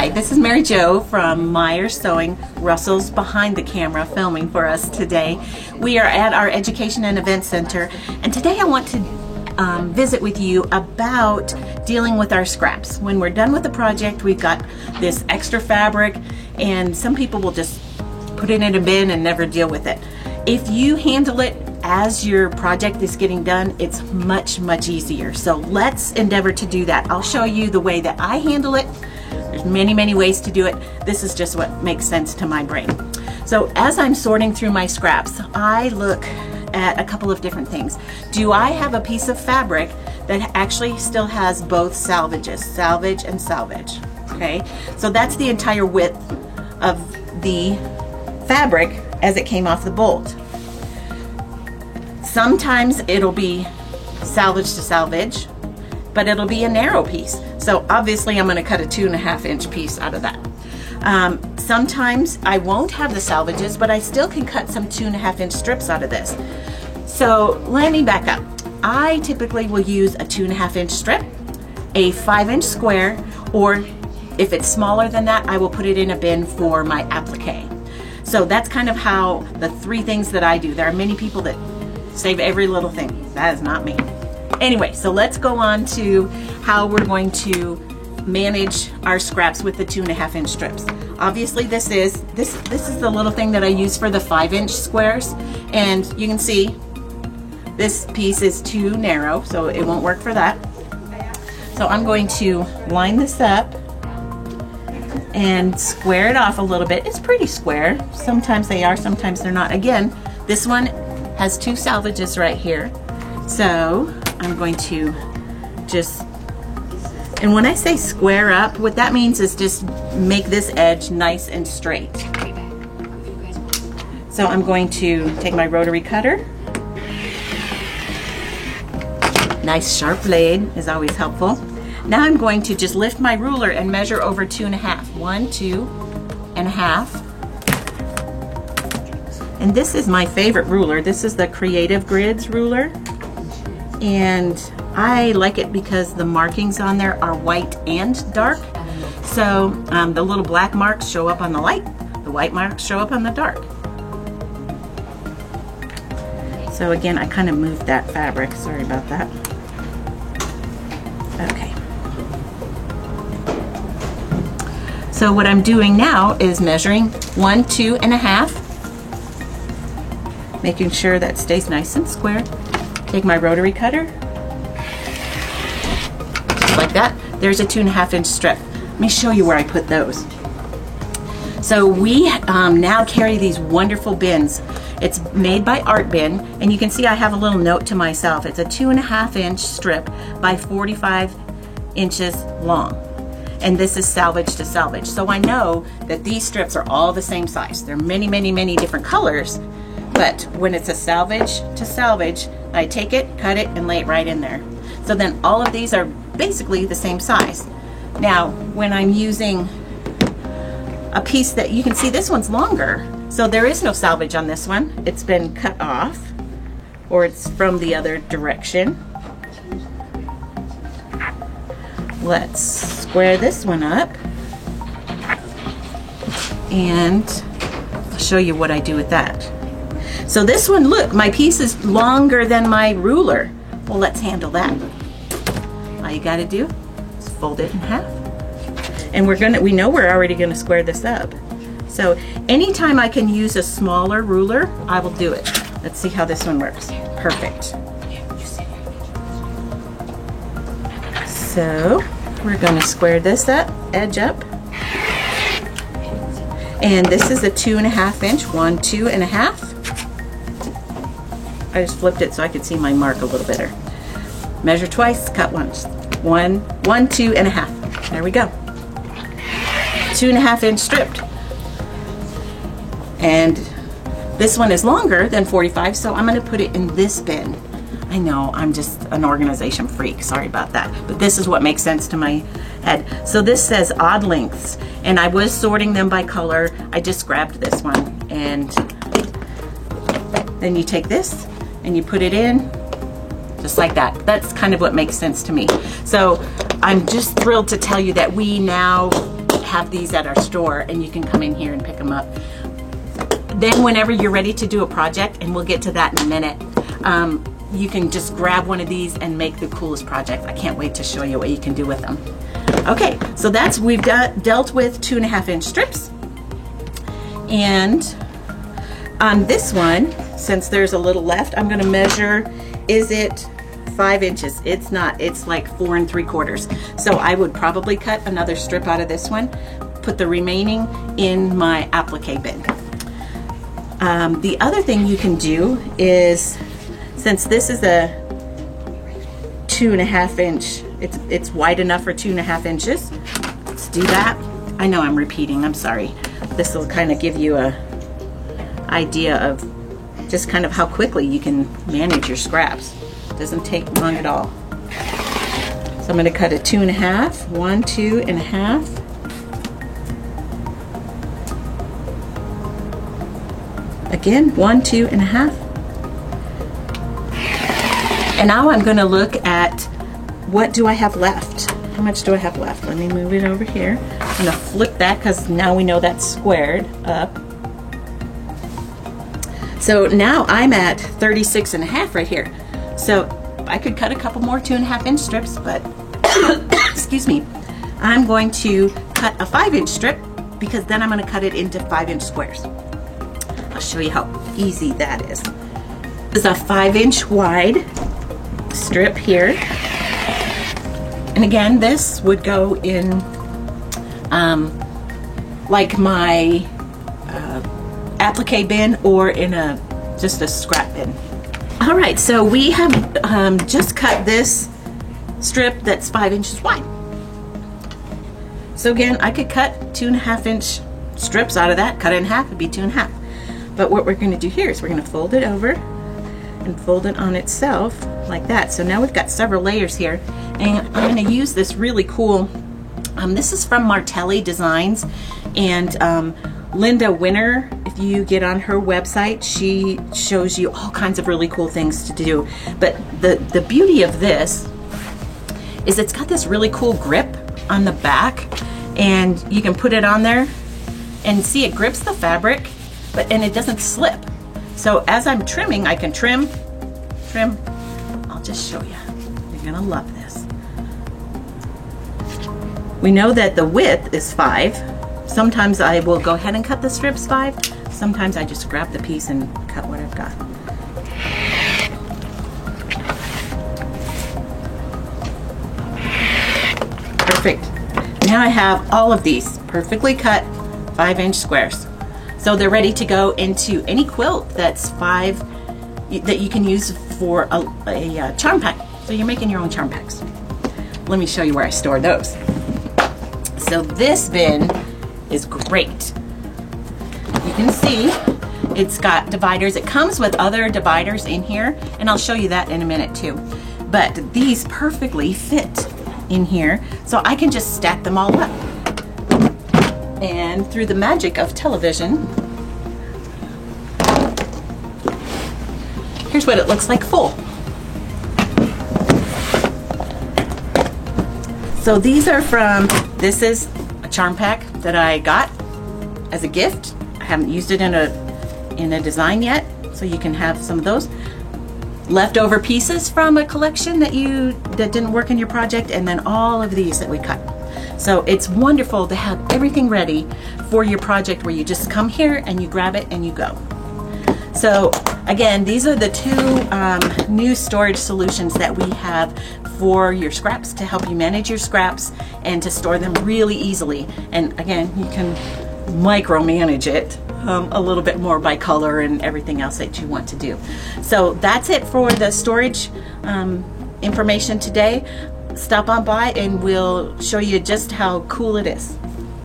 Hi, this is Mary Jo from Myers Sewing. Russell's behind the camera filming for us today. We are at our Education and Event Center, and today I want to visit with you about dealing with our scraps. When we're done with the project, we've got this extra fabric, and some people will just put it in a bin and never deal with it. If you handle it as your project is getting done, it's much easier. So let's endeavor to do that. I'll show you the way that I handle it. There's many ways to do it. This is just what makes sense to my brain. So as I'm sorting through my scraps, I look at a couple of different things. Do I have a piece of fabric that actually still has both salvages, salvage and salvage? Okay, so that's the entire width of the fabric as it came off the bolt. Sometimes it'll be salvage to salvage, but it'll be a narrow piece. So obviously I'm going to cut a 2.5 inch piece out of that. Sometimes I won't have the salvages, but I still can cut some 2.5 inch strips out of this. So let me back up. I typically will use a 2.5 inch strip, a 5-inch square, or if it's smaller than that, I will put it in a bin for my applique. So that's kind of how the three things that I do. There are many people that save every little thing. That is not me. Anyway, so let's go on to how we're going to manage our scraps with the 2.5 inch strips. Obviously this is the little thing that I use for the 5-inch squares, and you can see this piece is too narrow, so it won't work for that. So I'm going to line this up and square it off a little bit. It's pretty square. Sometimes they are, sometimes they're not. Again, this one has 2 salvages right here. So I'm going to just, and when I say square up, what that means is just make this edge nice and straight. So I'm going to take my rotary cutter. Nice sharp blade is always helpful. Now I'm going to just lift my ruler and measure over 2.5. 1, 2.5. And this is my favorite ruler. This is the Creative Grids ruler. And I like it because the markings on there are white and dark. So the little black marks show up on the light, the white marks show up on the dark. So again, I kind of moved that fabric, sorry about that. Okay. So what I'm doing now is measuring 1, 2.5, making sure that stays nice and square. Take my rotary cutter, just like that. There's a 2.5 inch strip. Let me show you where I put those. So we now carry these wonderful bins. It's made by Art Bin, and you can see I have a little note to myself. It's a 2.5 inch strip by 45 inches long. And this is salvage to salvage. So I know that these strips are all the same size. They're many different colors, but when it's a salvage to salvage, I take it, cut it, and lay it right in there. So then all of these are basically the same size. Now, when I'm using a piece that you can see, this one's longer, so there is no salvage on this one. It's been cut off, or it's from the other direction. Let's square this one up, and I'll show you what I do with that. So this one, look, my piece is longer than my ruler. Well, let's handle that. All you gotta do is fold it in half. And we know we're already gonna square this up. So anytime I can use a smaller ruler, I will do it. Let's see how this one works. Perfect. So we're gonna square this up, edge up. And this is a 2.5 inch, 1, 2.5. I just flipped it so I could see my mark a little better. Measure twice, cut once. 1, 2.5. There we go. 2.5 inch stripped. And this one is longer than 45, so I'm gonna put it in this bin. I know, I'm just an organization freak, sorry about that. But this is what makes sense to my head. So this says odd lengths, and I was sorting them by color. I just grabbed this one, and then you take this and you put it in just like that. That's kind of what makes sense to me. So I'm just thrilled to tell you that we now have these at our store, and you can come in here and pick them up. Then whenever you're ready to do a project, and we'll get to that in a minute, you can just grab one of these and make the coolest project. I can't wait to show you what you can do with them. Okay, so we've dealt with 2.5-inch strips. And on this one, since there's a little left, I'm gonna measure, is it 5 inches? It's not, it's like 4 3/4. So I would probably cut another strip out of this one, put the remaining in my applique bin. The other thing you can do is, since this is a 2.5-inch, it's wide enough for 2.5 inches. Let's do that. I know I'm repeating, I'm sorry. This will kind of give you a idea of just kind of how quickly you can manage your scraps. Doesn't take long at all. So I'm going to cut a 2.5, 1, 2.5. Again, 1, 2.5. And now I'm going to look at, what do I have left? How much do I have left? Let me move it over here. I'm going to flip that because now we know that's squared up. So now I'm at 36.5 right here. So I could cut a couple more 2.5-inch strips, but excuse me, I'm going to cut a 5-inch strip, because then I'm going to cut it into 5-inch squares. I'll show you how easy that is. This is a 5-inch wide strip here. And again, this would go in like my applique bin, or in just a scrap bin. All right, so we have just cut this strip that's 5 inches wide. So again, I could cut 2.5-inch strips out of that, cut it in half, it'd be 2.5. But what we're gonna do here is we're gonna fold it over and fold it on itself like that. So now we've got several layers here, and I'm gonna use this really cool, this is from Martelli Designs, and Linda Winner, if you get on her website, she shows you all kinds of really cool things to do. But the beauty of this is it's got this really cool grip on the back, and you can put it on there and see it grips the fabric, and it doesn't slip. So as I'm trimming, I can trim. I'll just show you. You're gonna love this. We know that the width is 5. Sometimes I will go ahead and cut the strips 5. Sometimes I just grab the piece and cut what I've got. Perfect. Now I have all of these perfectly cut 5-inch squares. So they're ready to go into any quilt that's 5, that you can use for a charm pack. So you're making your own charm packs. Let me show you where I store those. So this bin is great. You can see it's got dividers. It comes with other dividers in here, and I'll show you that in a minute too. But these perfectly fit in here, so I can just stack them all up. And through the magic of television, here's what it looks like full. So these are from, this is a charm pack that I got as a gift. I haven't used it in a design yet, so you can have some of those. Leftover pieces from a collection that didn't work in your project, and then all of these that we cut. So it's wonderful to have everything ready for your project, where you just come here and you grab it and you go. So again, these are the 2 new storage solutions that we have for your scraps, to help you manage your scraps and to store them really easily. And again, you can micromanage it a little bit more by color and everything else that you want to do. So that's it for the storage information today. Stop on by and we'll show you just how cool it is.